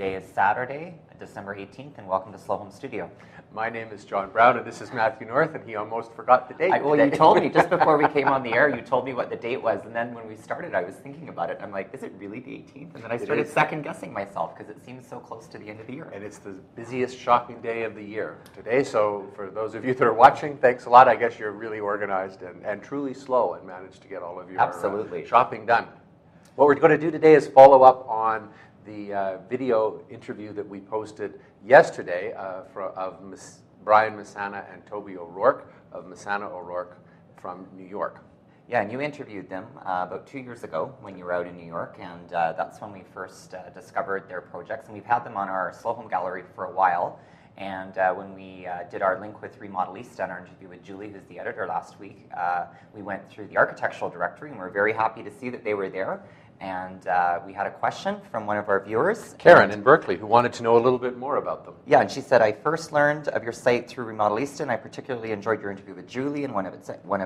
Today is Saturday, December 18th, and welcome to Slow Home Studio. My name is John Brown, and this is Matthew North, and he almost forgot the date. Well, you told me just before we came on the air, you told me what the date was, and then when we started, I was thinking about it. I'm like, is it really the 18th? And then I started second-guessing myself, because it seems so close to the end of the year. And it's the busiest shopping day of the year today, so for those of you that are watching, thanks a lot. I guess you're really organized and truly slow and managed to get all of your shopping done. What we're going to do today is follow up on the video interview that we posted yesterday of Brian Messana and Toby O'Rorke of Messana O'Rorke from New York. Yeah, and you interviewed them about 2 years ago when you were out in New York, and that's when we first discovered their projects. And we've had them on our Slow Home Gallery for a while. And when we did our Link with Remodelista, our interview with Julie, who's the editor, last week, we went through the architectural directory, and we're very happy to see that they were there. And we had a question from one of our viewers. Karen in Berkeley, who wanted to know a little bit more about them. Yeah, and she said, I first learned of your site through Remodelista, and I particularly enjoyed your interview with Julie and one of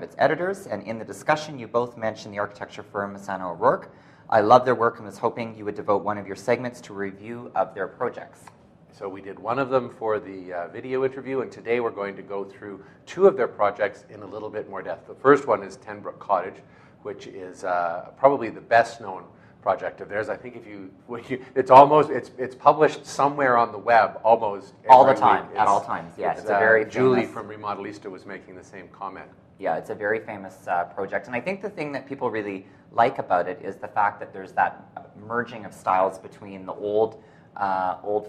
its editors. And in the discussion, you both mentioned the architecture firm Messana O'Rorke. I love their work and was hoping you would devote one of your segments to a review of their projects. So we did one of them for the video interview, and today we're going to go through two of their projects in a little bit more depth. The first one is 10 Broek Cottage, which is probably the best known project of theirs. I think it's published somewhere on the web almost all the time, at all times. Yeah, it's a very famous. Julie from Remodelista was making the same comment. Yeah, it's a very famous project, and I think the thing that people really like about it is the fact that there's that merging of styles between the old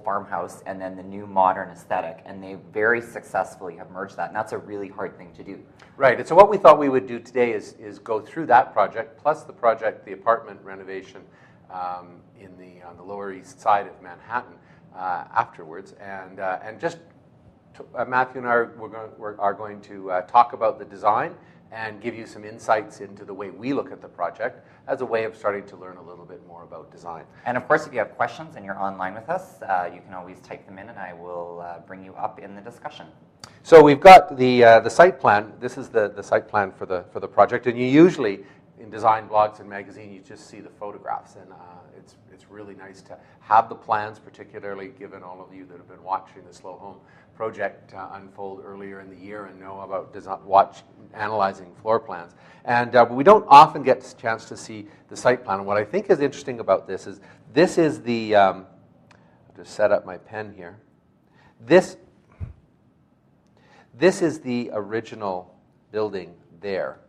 farmhouse and then the new modern aesthetic, and they very successfully have merged that, and that's a really hard thing to do. Right, and so what we thought we would do today is go through that project, plus the apartment renovation on the Lower East Side of Manhattan afterwards, and just Matthew and I are going to talk about the design and give you some insights into the way we look at the project as a way of starting to learn a little bit more about design. And of course, if you have questions and you're online with us, you can always type them in and I will bring you up in the discussion. So we've got the site plan. This is the site plan for the project, and you usually, in design blogs and magazines, you just see the photographs, and it's really nice to have the plans, particularly given all of you that have been watching the Slow Home project unfold earlier in the year and know about analyzing floor plans. And we don't often get a chance to see the site plan. And what I think is interesting about this is the, I'll just set up my pen here. This is the original building there.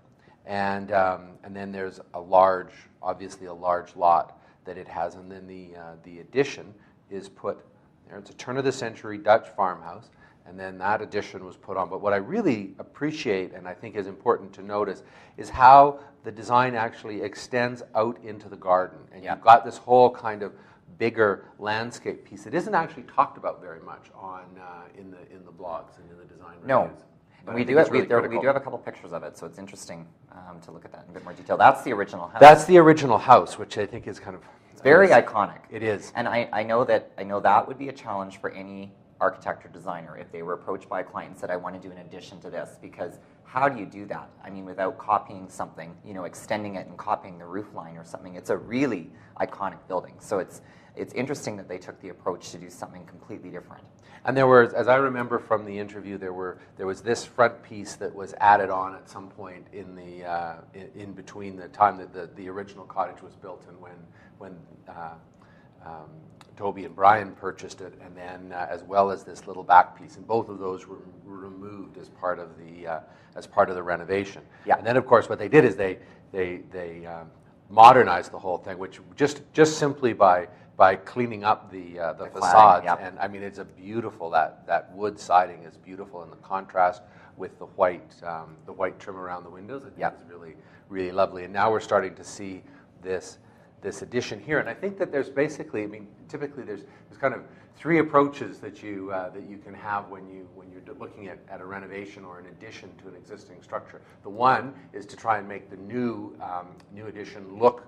And then there's obviously a large lot that it has. And then the addition is put there. It's a turn-of-the-century Dutch farmhouse. And then that addition was put on. But what I really appreciate and I think is important to notice is how the design actually extends out into the garden. And you've got this whole kind of bigger landscape piece that isn't actually talked about very much in the blogs and in the design reviews. No. But we do have a couple pictures of it, so it's interesting to look at that in a bit more detail. That's the original house. That's the original house, which I think is kind of... It's very iconic. It is. And I know that would be a challenge for any architect or designer if they were approached by a client and said, I want to do an addition to this, because how do you do that? I mean, without copying something, extending it and copying the roof line or something. It's a really iconic building. So it's interesting that they took the approach to do something completely different. And there was, as I remember from the interview, there was this front piece that was added on at some point in between the time that the original cottage was built and when Toby and Brian purchased it, and then as well as this little back piece, and both of those were removed as part of the renovation. Yeah. And then, of course, what they did is they modernized the whole thing, which just simply by cleaning up the facades. Yep. And I mean, it's a beautiful, that wood siding is beautiful, and the contrast with the white trim around the windows, I think is really, really lovely. And now we're starting to see this addition here, and I think that there's basically, typically there's kind of three approaches that you can have when you're looking at a renovation or an addition to an existing structure. The one is to try and make the new addition look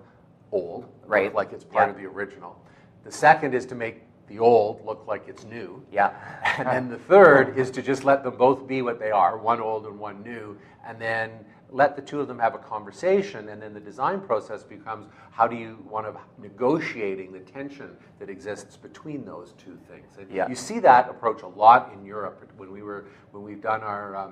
old, right? Look like it's part of the original. The second is to make the old look like it's new. Yeah. And then the third is to just let them both be what they are, one old and one new, and then let the two of them have a conversation, and then the design process becomes how do you want to negotiating the tension that exists between those two things. And you see that approach a lot in Europe when we've done our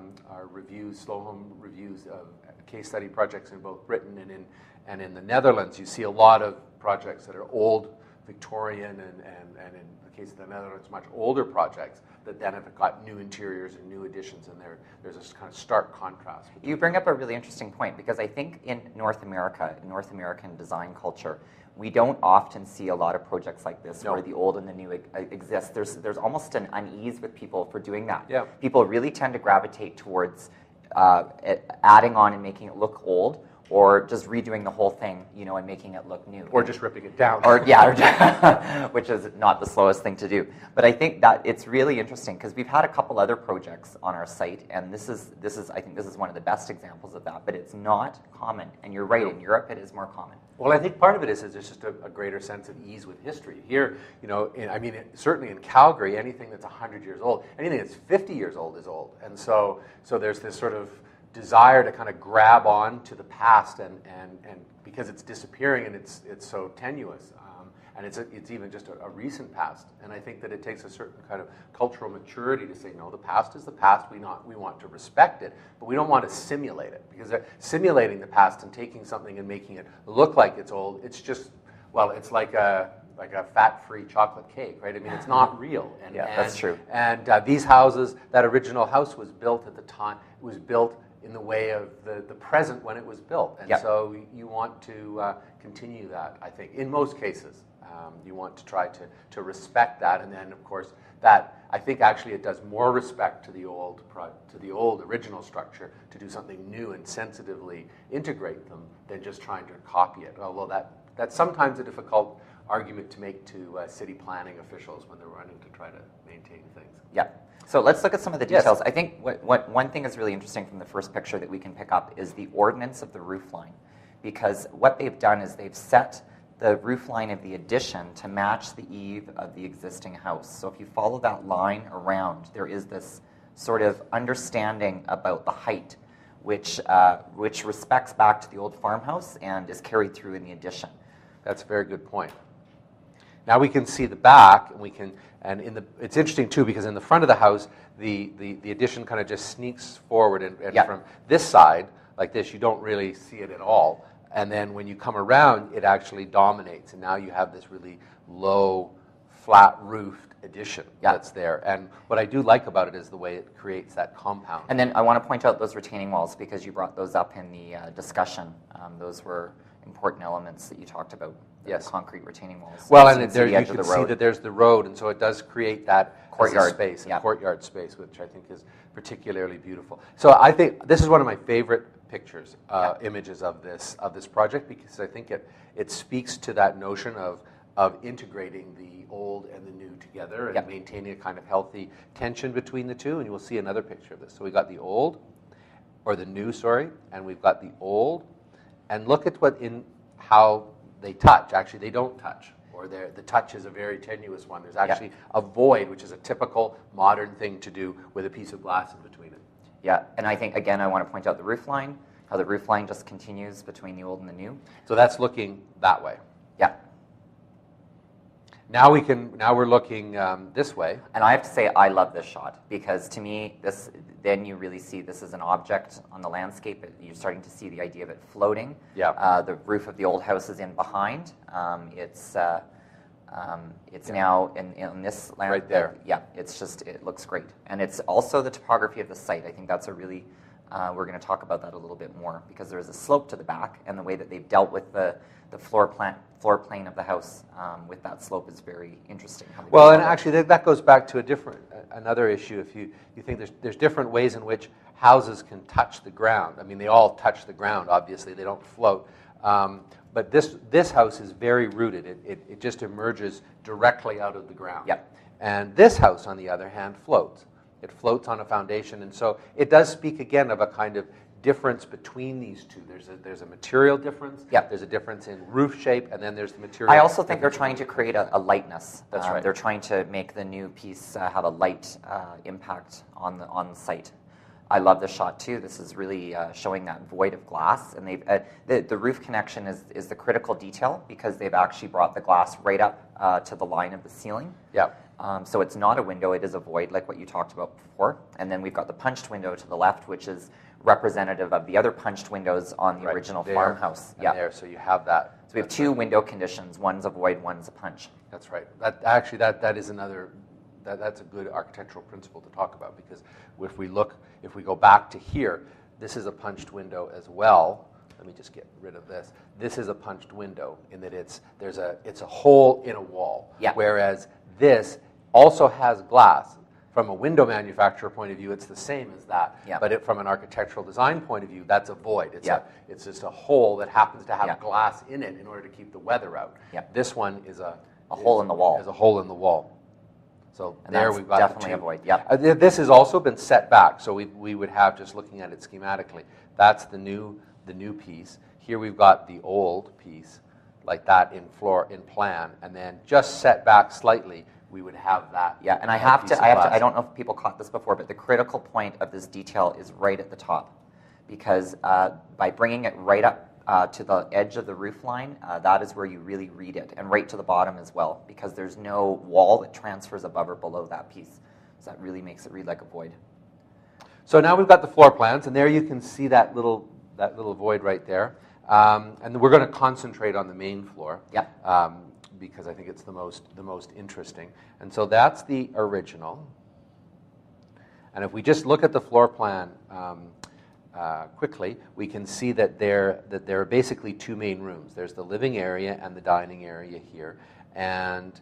reviews, slow home reviews of case study projects in both Britain and in the Netherlands. You see a lot of projects that are old Victorian and in the case of the Netherlands, much older projects that then have got new interiors and new additions, and there's this kind of stark contrast. You bring up a really interesting point, because I think in North America, in North American design culture, we don't often see a lot of projects like this where the old and the new exist. There's almost an unease with people for doing that. Yeah. People really tend to gravitate towards adding on and making it look old, or just redoing the whole thing, and making it look new. Or just ripping it down. Which is not the slowest thing to do. But I think that it's really interesting, because we've had a couple other projects on our site, and this is I think this is one of the best examples of that, but it's not common. And you're right, in Europe it is more common. Well, I think part of it is there's just a greater sense of ease with history. Here, certainly in Calgary, anything that's 100 years old, anything that's 50 years old is old. And so there's this sort of desire to kind of grab on to the past, and because it's disappearing and it's so tenuous, and it's even just a recent past. And I think that it takes a certain kind of cultural maturity to say, no, the past is the past. We want to respect it, but we don't want to simulate it, because simulating the past and taking something and making it look like it's old, it's just, well, it's like a fat-free chocolate cake, right? I mean, it's not real. That's true. And these houses, that original house was built at the time. It was built in the way of the present when it was built. And so you want to continue that, I think, in most cases. You want to try to respect that. And then, of course, that, I think actually it does more respect to the old original structure to do something new and sensitively integrate them than just trying to copy it. Although that's sometimes a difficult argument to make to city planning officials when they're running to try to maintain things. Yeah. So let's look at some of the details. Yes. I think one thing is really interesting from the first picture that we can pick up is the ordinance of the roofline, because what they've done is they've set the roofline of the addition to match the eave of the existing house. So if you follow that line around, there is this sort of understanding about the height, which respects back to the old farmhouse and is carried through in the addition. That's a very good point. Now we can see the back, and it's interesting too, because in the front of the house, the addition kind of just sneaks forward, and from this side, like this, you don't really see it at all. And then when you come around, it actually dominates, and now you have this really low, flat-roofed addition that's there. And what I do like about it is the way it creates that compound. And then I want to point out those retaining walls, because you brought those up in the discussion. Those were important elements that you talked about. Yes, concrete retaining walls. Well, and there you can see that there's the road, and so it does create that courtyard space, courtyard space, which I think is particularly beautiful. So I think this is one of my favorite pictures, images of this project, because I think it speaks to that notion of integrating the old and the new together and maintaining a kind of healthy tension between the two. And you will see another picture of this. So we got the old, or the new, sorry, and we've got the old, and look at how they touch. Actually, they don't touch, or the touch is a very tenuous one. There's actually a void, which is a typical modern thing to do with a piece of glass in between it. Yeah, and I think, again, I want to point out the roof line, how the roof line just continues between the old and the new. So that's looking that way. Yeah. Now we're looking this way. And I have to say, I love this shot, because to me, then you really see this is an object on the landscape. You're starting to see the idea of it floating. Yeah. The roof of the old house is in behind. It's now in this land. Right there. It looks great. And it's also the topography of the site. I think that's a really, we're going to talk about that a little bit more, because there's a slope to the back, and the way that they've dealt with the floor plane of the house with that slope is very interesting. Well, and actually that goes back to another issue. If you think there's different ways in which houses can touch the ground. I mean, they all touch the ground, obviously. They don't float. But this house is very rooted. It just emerges directly out of the ground. Yep. And this house, on the other hand, floats. It floats on a foundation, and so it does speak again of a kind of difference between these two. There's a material difference. Yep. There's a difference in roof shape, and then there's the material. I also think they're trying to create a lightness. That's right. They're trying to make the new piece have a light impact on the site. I love this shot too. This is really showing that void of glass, and they've the roof connection is the critical detail because they've actually brought the glass right up to the line of the ceiling. Yeah. So it's not a window, it is a void like what you talked about before. And then we've got the punched window to the left, which is representative of the other punched windows on the original farmhouse. Yeah. There, so you have that. So we have two window conditions. One's a void, one's a punch. That's right. That is another. That's a good architectural principle to talk about, because if we go back to here, this is a punched window as well. Let me just get rid of this. This is a punched window in that it's a hole in a wall. Yeah. Whereas this also has glass. From a window manufacturer point of view, it's the same as that. Yeah. But from an architectural design point of view, that's a void. It's just a hole that happens to have glass in it in order to keep the weather out. Yeah. This one is a hole in the wall. Is a hole in the wall. So and there we've got definitely a void. Yeah. This has also been set back, so we would have, just looking at it schematically, that's the new piece. Here we've got the old piece, like that in plan, and then just set back slightly, we would have that. Yeah, and I don't know if people caught this before, but the critical point of this detail is right at the top, because by bringing it right up to the edge of the roof line, that is where you really read it, and right to the bottom as well, because there's no wall that transfers above or below that piece. So that really makes it read like a void. So now we've got the floor plans, and there you can see that little void right there. And we're going to concentrate on the main floor, because I think it's the most interesting. And so that's the original. And if we just look at the floor plan quickly, we can see that there are basically two main rooms. There's the living area and the dining area here. And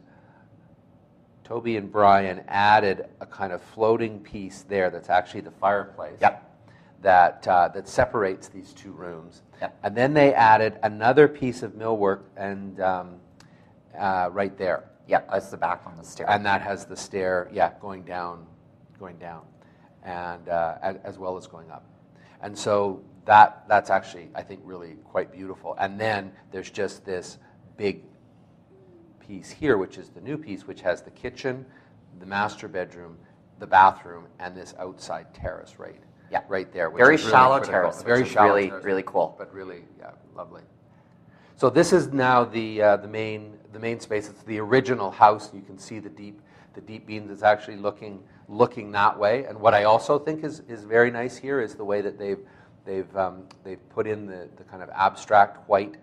Toby and Brian added a kind of floating piece there that's actually the fireplace. Yep. That separates these two rooms. Yep. And then they added another piece of millwork and right there. Yeah, that's the back on the stair. And that has the stair, going down, and as well as going up. And so that's actually, I think, really quite beautiful. And then there's just this big piece here, which is the new piece, which has the kitchen, the master bedroom, the bathroom, and this outside terrace right there. Which very is really shallow critical. terrace, very which is shallow really, terrace, really cool. But really, lovely. So this is now the main space. It's the original house. You can see the deep beams. It's actually looking that way. And what I also think is very nice here is the way that they've put in the kind of abstract white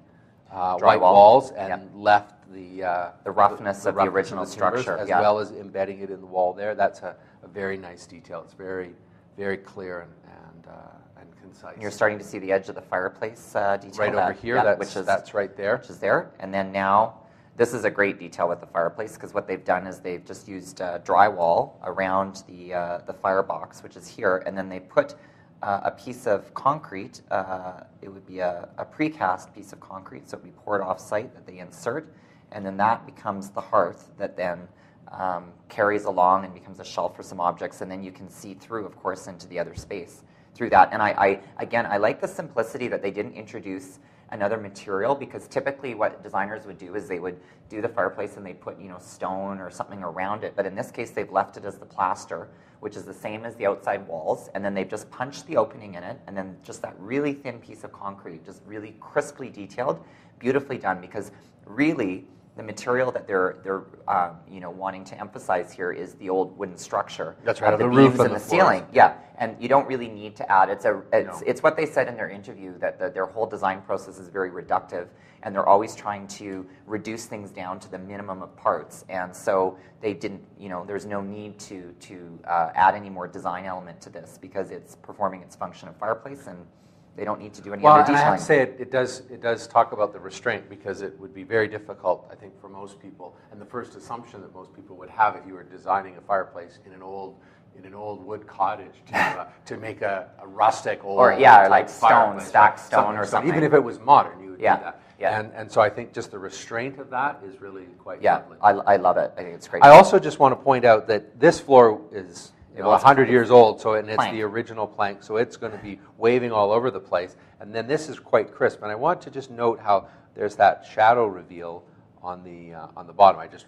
walls and left the roughness of the original structure, as well as embedding it in the wall there. That's a very nice detail. It's very, very clear and concise. And you're starting to see the edge of the fireplace detail. Right over here, that's right there. Which is there. And then now, this is a great detail with the fireplace, because what they've done is they've just used drywall around the firebox, which is here, and then they put a piece of concrete. It would be a precast piece of concrete, so it would be poured off-site that they insert, and then that becomes the hearth that then carries along and becomes a shelf for some objects, and then you can see through, of course, into the other space through that. And I like the simplicity that they didn't introduce another material, because typically what designers would do is they would do the fireplace and they put stone or something around it, but in this case they've left it as the plaster, which is the same as the outside walls, and then they've just punched the opening in it, and then just that really thin piece of concrete, just really crisply detailed, beautifully done, because really the material that they're wanting to emphasize here is the old wooden structure. That's right, the roof beams and the floors. ceiling. Yeah, and you don't really need to add. It's what they said in their interview, that their whole design process is very reductive, and they're always trying to reduce things down to the minimum of parts. And so they didn't. There's no need to add any more design element to this, because it's performing its function of fireplace, and they don't need to do any other detailing. Well, and I have to say it does talk about the restraint, because it would be very difficult, I think, for most people. And the first assumption that most people would have if you were designing a fireplace in an old wood cottage to make a rustic old like fireplace, stacked stone or something. Even if it was modern, you would do that. Yeah. And so I think just the restraint of that is really quite lovely. I love it. I think it's great. I also just want to point out that this floor is 100 years old, and it's the original plank, so it's going to be waving all over the place. And then this is quite crisp. And I want to just note how there's that shadow reveal on the bottom. I just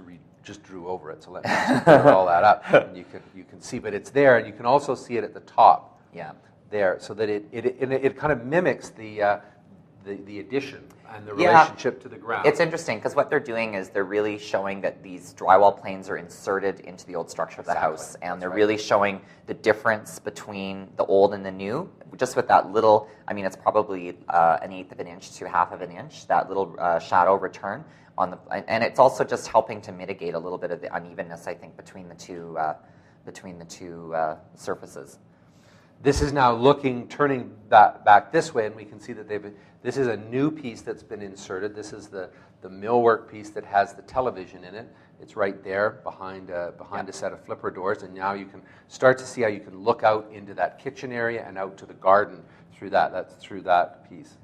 drew over it, so let me just clear all that up. And you can see, but it's there, and you can also see it at the top Yeah. there, so that it kind of mimics the addition and the relationship to the ground. It's interesting because what they're doing is they're really showing that these drywall planes are inserted into the old structure of the house, and they're really showing the difference between the old and the new, just with that little, I mean, it's probably 1/8 of an inch to 1/2 of an inch, that little shadow return on the, and it's also just helping to mitigate a little bit of the unevenness, I think, between the two surfaces. This is now turning back this way, and we can see that this is a new piece that's been inserted. This is the millwork piece that has the television in it. It's right there behind a set of flipper doors, and now you can start to see how you can look out into that kitchen area and out to the garden through that. That's through that piece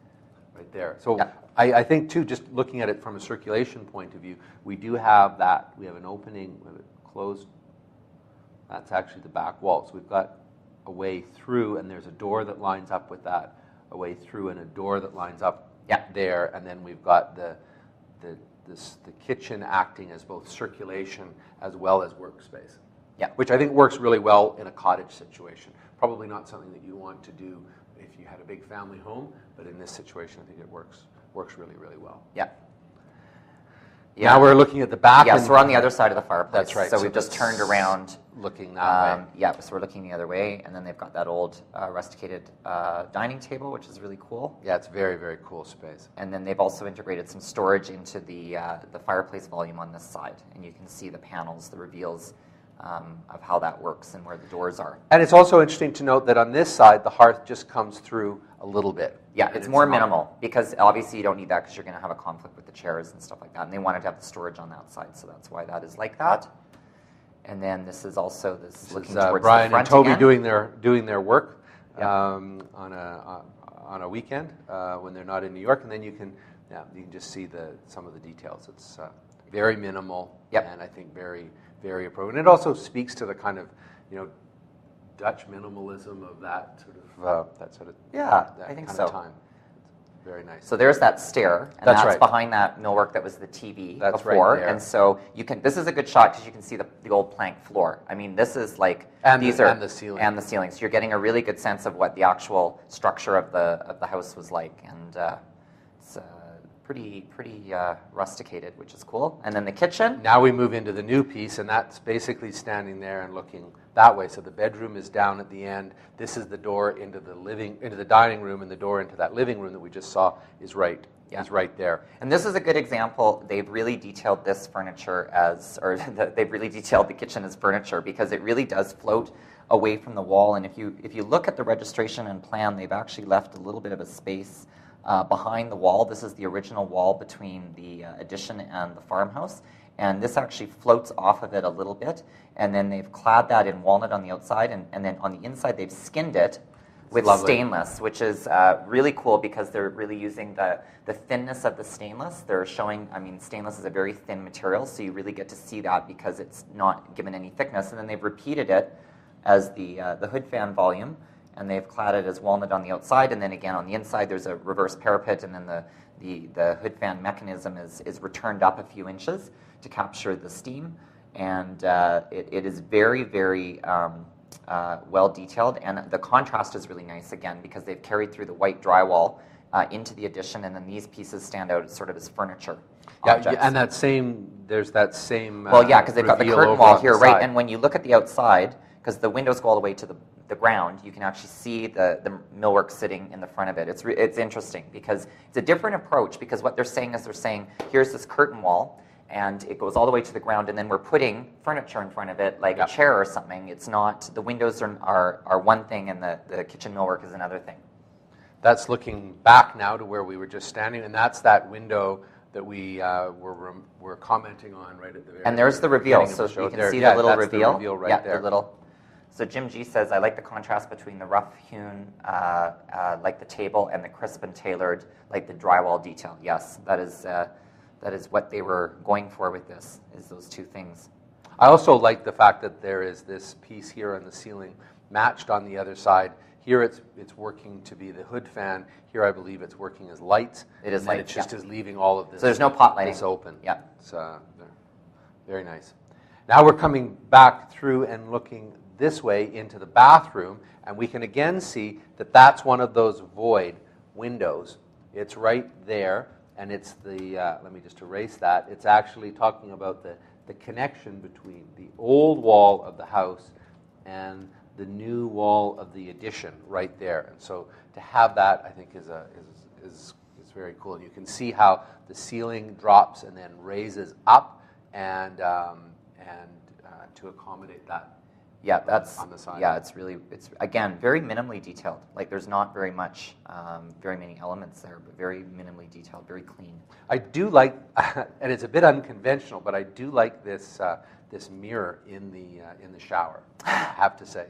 right there. So I think, too, just looking at it from a circulation point of view, we do have that. We have an opening, we have it closed. That's actually the back wall. So we've got a way through, and there's a door that lines up with that, a way through and a door that lines up there, and then we've got the kitchen acting as both circulation as well as workspace. Yeah. Which I think works really well in a cottage situation. Probably not something that you want to do if you had a big family home, but in this situation I think it works really, really well. Yeah. Now we're looking at the back. Yeah, so we're on the other side of the fireplace. That's right. So we've just turned around. Looking that way. Yeah, so we're looking the other way, and then they've got that old rusticated dining table, which is really cool. Yeah, it's very, very cool space. And then they've also integrated some storage into the fireplace volume on this side, and you can see the panels, the reveals of how that works and where the doors are. And it's also interesting to note that on this side, the hearth just comes through a little bit. Yeah, it's more minimal, because obviously you don't need that because you're going to have a conflict with the chairs and stuff like that. And they wanted to have the storage on that side, so that's why that is like that. And then this is also this looking towards Brian the front and Toby again. doing their work on a weekend when they're not in New York, and then you can just see some of the details. It's very minimal, and I think very, very appropriate. And it also speaks to the kind of Dutch minimalism of that sort of I think kind so. of time. It's very nice. So there's that stair, and that's right. behind that millwork that was the TV Right before. there. And so this is a good shot because you can see the old plank floor. I mean, this is like and the ceiling. And the ceiling. So you're getting a really good sense of what the actual structure of the house was like, and it's pretty rusticated, which is cool. And then the kitchen. Now we move into the new piece, and that's basically standing there and looking that way. So the bedroom is down at the end. This is the door into the dining room, and the door into that living room that we just saw is right there. And this is a good example. They've really detailed this furniture they've really detailed the kitchen as furniture, because it really does float away from the wall. And if you look at the registration and plan, they've actually left a little bit of a space behind the wall. This is the original wall between the addition and the farmhouse, and this actually floats off of it a little bit, and then they've clad that in walnut on the outside, and then on the inside they've skinned it with stainless, which is really cool because they're really using the thinness of the stainless. They're showing, I mean, stainless is a very thin material, so you really get to see that because it's not given any thickness, and then they've repeated it as the hood fan volume, and they've clad it as walnut on the outside, and then again on the inside there's a reverse parapet, and then the hood fan mechanism is returned up a few inches to capture the steam, and it is very, very well detailed, and the contrast is really nice again because they've carried through the white drywall into the addition, and then these pieces stand out sort of as furniture objects. And there's that same well, yeah, because they've got the curtain wall here, right? And when you look at the outside, because the windows go all the way to the ground, you can actually see the millwork sitting in the front of it. It's interesting because it's a different approach, because what they're saying is here's this curtain wall, and it goes all the way to the ground, and then we're putting furniture in front of it, like a chair or something. It's not, the windows are one thing, and the kitchen millwork is another thing. That's looking back now to where we were just standing, and that's that window that we were commenting on right at the very. And there's the reveal, so you can see the little reveal. The reveal right there. The little. So Jim G says, I like the contrast between the rough hewn, like the table, and the crisp and tailored, like the drywall detail. Yes, that is what they were going for with this, is those two things. I also like the fact that there is this piece here on the ceiling matched on the other side. Here it's working to be the hood fan. Here I believe it's working as lights. It is lights, it just is leaving all of this. So there's no pot lighting. It's open. Yeah. It's very nice. Now we're coming back through and looking this way into the bathroom, and we can again see that that's one of those void windows. It's right there, and it's the, let me just erase that, it's actually talking about the connection between the old wall of the house and the new wall of the addition right there. And so to have that, I think, is very cool. And you can see how the ceiling drops and then raises up, and to accommodate that. Yeah, that's on the side. Yeah, it's again very minimally detailed. Like there's not very much, very many elements there, but very minimally detailed, very clean. I do like, and it's a bit unconventional, but I do like this this mirror in the shower. I have to say,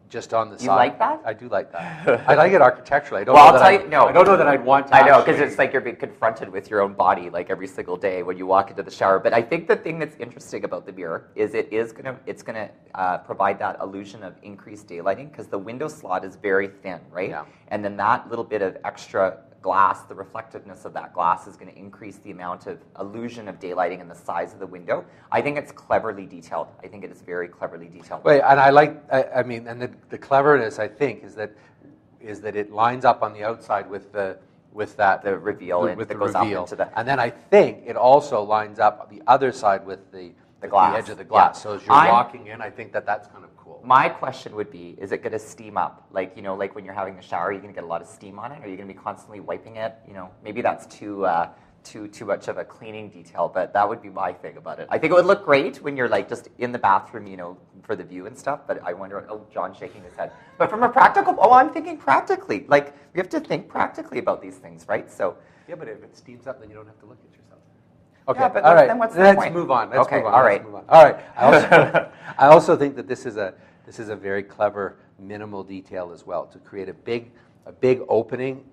just on the side. You like that? I do like that. I like it architecturally. I don't Well, know I'll tell you, no. I don't know that I'd want to. I know, because it's like you're being confronted with your own body like every single day when you walk into the shower. But I think the thing that's interesting about the mirror is it's gonna provide that illusion of increased daylighting, because the window slot is very thin, right? Yeah. And then that little bit of extra glass, the reflectiveness of that glass is going to increase the amount of illusion of daylighting and the size of the window. I think it's cleverly detailed. I think it is very cleverly detailed. Wait, and I mean, and the cleverness, I think, is that it lines up on the outside with the reveal with that the goes reveal. up into the. And then I think it also lines up the other side with the glass. edge of the glass. Yeah. So as you're walking in, I think that's kind of cool. My question would be, is it going to steam up? Like, like when you're having a shower, you're going to get a lot of steam on it? Or are you going to be constantly wiping it? Maybe that's too much of a cleaning detail, but that would be my thing about it. I think it would look great when you're like just in the bathroom, for the view and stuff, but I wonder, John's shaking his head. But from a practical, I'm thinking practically. Like, you have to think practically about these things, right? So. Yeah, but if it steams up, then you don't have to look at yourself. Okay, yeah, but all right. Then what's the Let's point? move on. All right. All right. I also think that this is a very clever minimal detail as well, to create a big opening,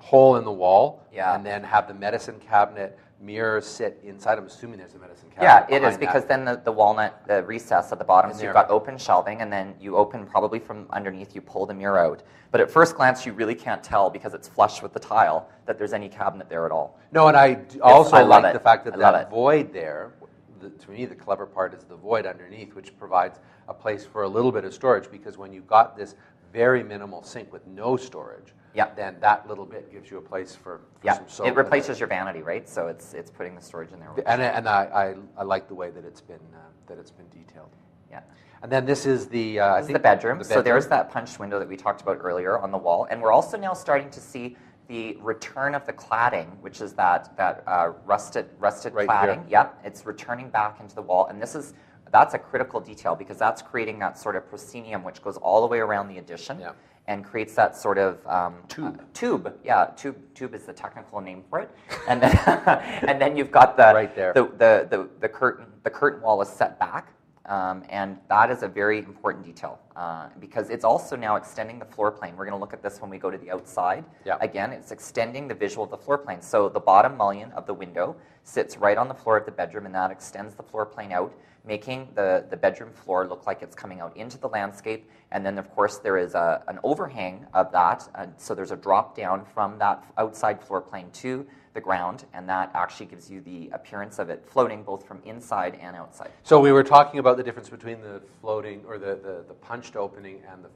hole in the wall, and then have the medicine cabinet mirror sit inside. I'm assuming there's a medicine cabinet. Yeah, it is, because then the walnut, the recess at the bottom, so you've got open shelving, and then you open probably from underneath, you pull the mirror out. But at first glance, you really can't tell, because it's flush with the tile, that there's any cabinet there at all. No, and I also like the fact that that void there, to me, the clever part is the void underneath, which provides a place for a little bit of storage, because when you've got this very minimal sink with no storage, then that little bit gives you a place for some soap. It replaces your vanity, right? So it's putting the storage in there. And I like the way that it's been detailed. Yeah. And then this is the this is the bedroom. So there's that punched window that we talked about earlier on the wall, and we're also now starting to see the return of the cladding, which is that rusted right cladding. Here. It's returning back into the wall, and that's a critical detail, because that's creating that sort of proscenium which goes all the way around the addition and creates that sort of tube. Tube is the technical name for it, and then and then you've got the right there. The curtain wall is set back. And that is a very important detail, because it's also now extending the floor plane. We're going to look at this when we go to the outside. Yeah. Again, it's extending the visual of the floor plane. So the bottom mullion of the window sits right on the floor of the bedroom, and that extends the floor plane out, making the bedroom floor look like it's coming out into the landscape. And then, of course, there is an overhang of that. So there's a drop down from that outside floor plane to the ground, and that actually gives you the appearance of it floating both from inside and outside. So we were talking about the difference between the floating, or the punched opening, and the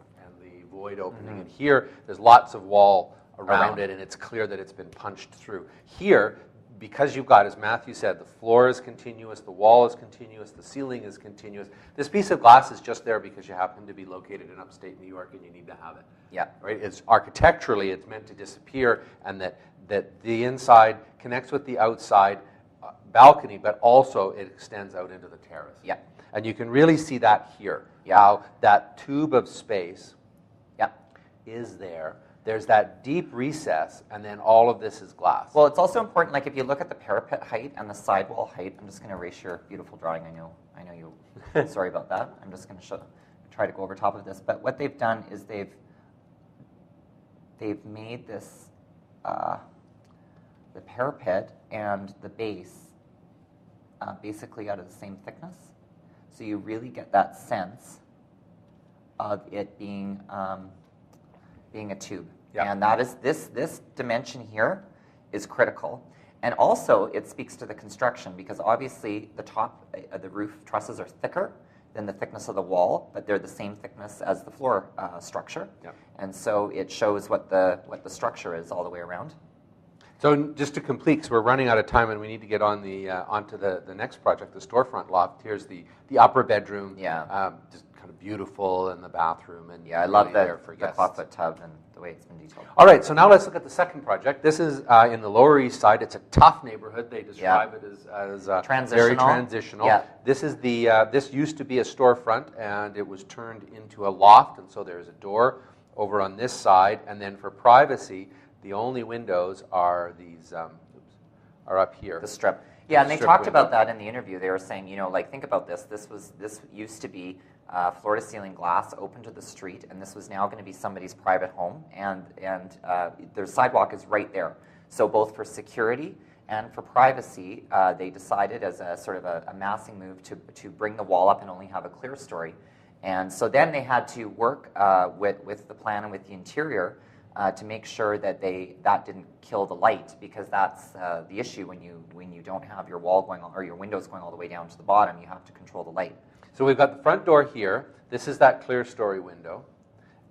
void opening. And here, there's lots of wall around it, and it's clear that it's been punched through. Here, because you've got, as Matthew said, the floor is continuous, the wall is continuous, the ceiling is continuous. This piece of glass is just there because you happen to be located in upstate New York and you need to have it. Yeah. Right? It's architecturally, it's meant to disappear, and that the inside connects with the outside balcony, but also it extends out into the terrace. Yeah. And you can really see that here. Yeah. How that tube of space is there. There's that deep recess, and then all of this is glass. Well, it's also important, like if you look at the parapet height and the sidewall height, I'm just going to erase your beautiful drawing. I know you. Sorry about that. I'm just going to try to go over top of this. But what they've done is they've made this the parapet and the base basically out of the same thickness, so you really get that sense of it being a tube. Yeah. And that is this dimension here is critical. And also it speaks to the construction, because obviously the top of the roof trusses are thicker than the thickness of the wall, but they're the same thickness as the floor structure. Yep. And so it shows what the structure is all the way around. So just to complete, because we're running out of time and we need to get on onto the next project, the storefront loft. Here's the upper bedroom. Yeah. Just kind of beautiful, in the bathroom. And yeah, I love the clawfoot tub and the way it's been detailed. All right, so now let's look at the second project. This is in the Lower East Side. It's a tough neighborhood. They describe it as very transitional. Yeah. This is this used to be a storefront, and it was turned into a loft, and so there's a door over on this side, and then for privacy, the only windows are these are up here. The strip. Yeah, and they Strip talked window. about that in the interview. They were saying, like, think about this. This used to be floor-to-ceiling glass open to the street, and this was now going to be somebody's private home, and their sidewalk is right there. So both for security and for privacy, they decided as a sort of a massing move to bring the wall up and only have a clear story. And so then they had to work with the plan and with the interior to make sure that that didn't kill the light, because that's the issue when you don't have your wall going on, or your windows going all the way down to the bottom. You have to control the light. So we've got the front door here. This is that clear story window.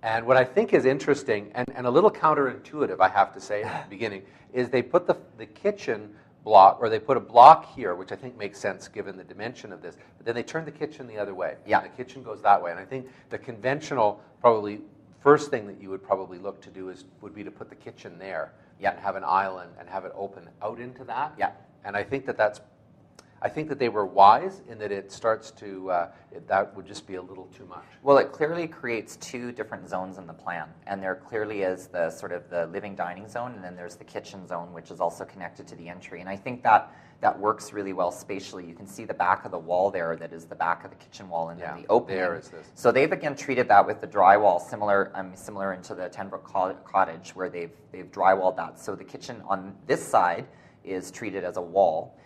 And what I think is interesting, and a little counterintuitive, I have to say at the beginning, is they put the kitchen block, or they put a block here, which I think makes sense given the dimension of this, but then they turn the kitchen the other way. Yeah. And the kitchen goes that way. And I think the conventional, probably first thing that you would probably look to do would be to put the kitchen there. Yeah. And have an island and have it open out into that. Yeah. And I think that they were wise in that it starts to, that would just be a little too much. Well, it clearly creates two different zones in the plan, and there clearly is the sort of the living dining zone, and then there's the kitchen zone, which is also connected to the entry. And I think that works really well spatially. You can see the back of the wall there, that is the back of the kitchen wall, and then the opening. There is this. So they've again treated that with the drywall, similar into the Broek Cottage, where they've drywalled that. So the kitchen on this side is treated as a wall.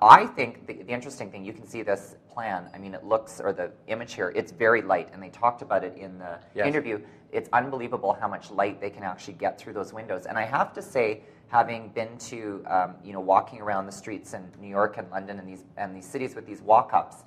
I think the interesting thing, you can see this plan, I mean, it looks, or the image here, it's very light, and they talked about it in the interview. It's unbelievable how much light they can actually get through those windows. And I have to say, having been to, walking around the streets in New York and London and these cities with these walk-ups,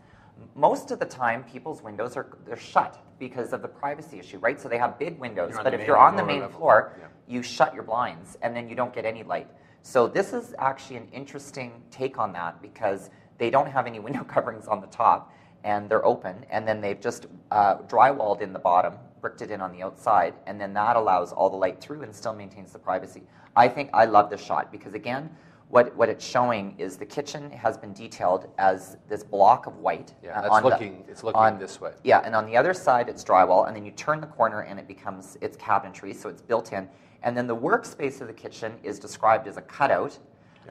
most of the time people's windows they're shut because of the privacy issue, right? So they have big windows, but if you're on the main floor, you shut your blinds, and then you don't get any light. So this is actually an interesting take on that, because they don't have any window coverings on the top, and they're open, and then they've just drywalled in the bottom, bricked it in on the outside, and then that allows all the light through and still maintains the privacy. I love this shot, because again, what it's showing is the kitchen has been detailed as this block of white. Yeah, it's looking this way. Yeah, and on the other side it's drywall, and then you turn the corner and it's cabinetry, so it's built in. And then the workspace of the kitchen is described as a cutout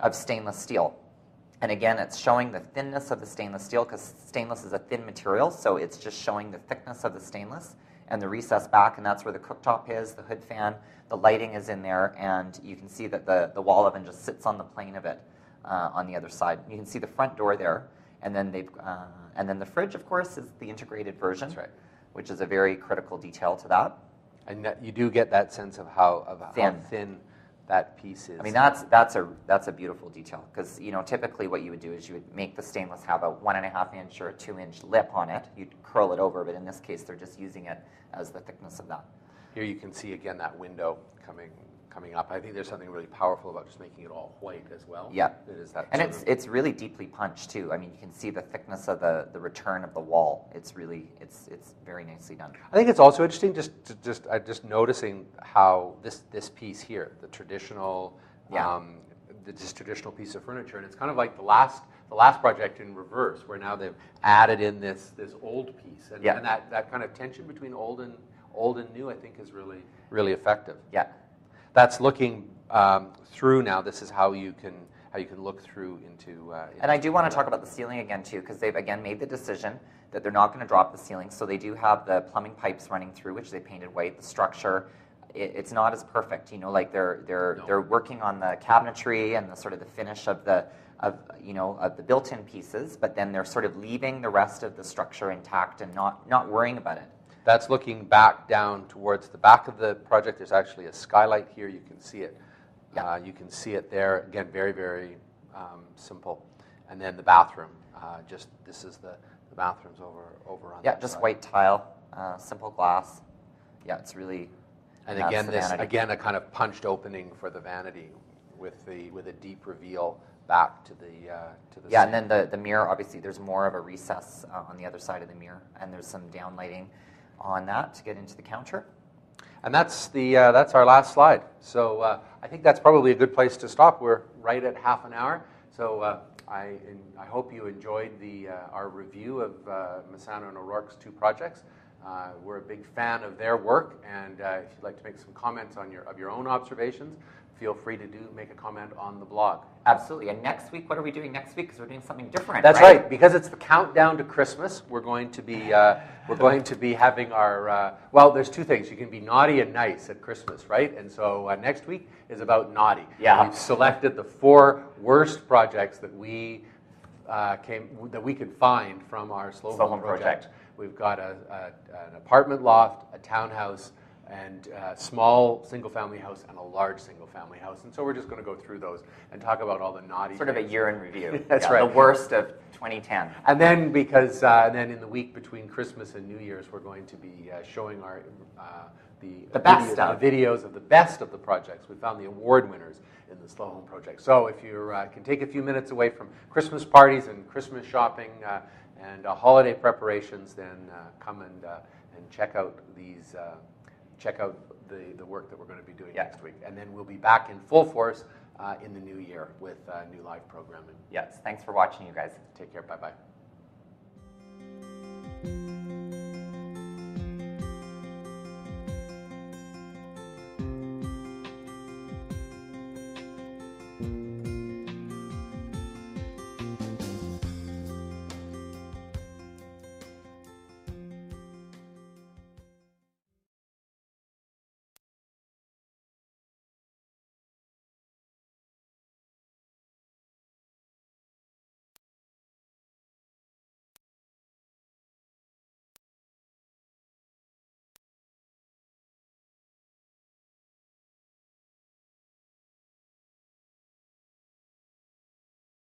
of stainless steel. And again, it's showing the thinness of the stainless steel, because stainless is a thin material, so it's just showing the thickness of the stainless and the recessed back, and that's where the cooktop is, the hood fan, the lighting is in there, and you can see that the wall oven just sits on the plane of it on the other side. You can see the front door there, and then and then the fridge, of course, is the integrated version, That's right. which is a very critical detail to that. And you do get that sense of how thin that piece is. I mean, that's a beautiful detail, because typically what you would do is you would make the stainless have a 1.5 inch or a 2 inch lip on it. You'd curl it over, but in this case they're just using it as the thickness of that. Here you can see again that window coming up. I think there's something really powerful about just making it all white as well. Yeah, it is that. And it's really deeply punched too. I mean, you can see the thickness of the return of the wall. It's very nicely done. I think it's also interesting just noticing how this piece here, the traditional, this traditional piece of furniture, and it's kind of like the last project in reverse, where now they've added in this old piece, and that kind of tension between old and new, I think, is really effective. Yeah. That's looking through now. This is how you can look through into. And I do want to talk about the ceiling again too, because they've again made the decision that they're not going to drop the ceiling. So they do have the plumbing pipes running through, which they painted white. The structure, it's not as perfect. Like they're working on the cabinetry and the sort of the finish of the built-in pieces, but then they're sort of leaving the rest of the structure intact and not worrying about it. That's looking back down towards the back of the project. There's actually a skylight here. You can see it. Yeah. You can see it there. Again, very, very simple. And then the bathroom. This is the the bathrooms over on Yeah, that just side. white tile, simple glass. Yeah, it's really. And that's again, the this vanity. again a kind of punched opening for the vanity with a deep reveal back to the Yeah, sink. and then the mirror, obviously, there's more of a recess on the other side of the mirror, and there's some downlighting on that to get into the counter. And that's our last slide. So I think that's probably a good place to stop. We're right at half an hour. So I hope you enjoyed our review of Messana and O'Rorke's two projects. We're a big fan of their work, and if you'd like to make some comments on your own observations, feel free to make a comment on the blog. Absolutely. And next week, what are we doing next week? Because we're doing something different. That's right. Because it's the countdown to Christmas. We're going to be having our well. There's two things. You can be naughty and nice at Christmas, right? And so next week is about naughty. Yeah. We've selected the 4 worst projects that we could find from our slow home project. We've got an apartment loft, a townhouse, and a small single-family house and a large single-family house. And so we're just going to go through those and talk about all the naughty Sort of a things. year in review. That's right. The worst of 2010. And then and then in the week between Christmas and New Year's, we're going to be showing the videos of the best of the projects. We found the award winners in the Slow Home Project. So if you can take a few minutes away from Christmas parties and Christmas shopping and holiday preparations, then come and check out these. Check out the work that we're going to be doing next week. And then we'll be back in full force in the new year with new live programming. Yes. Thanks for watching, you guys. Take care. Bye-bye.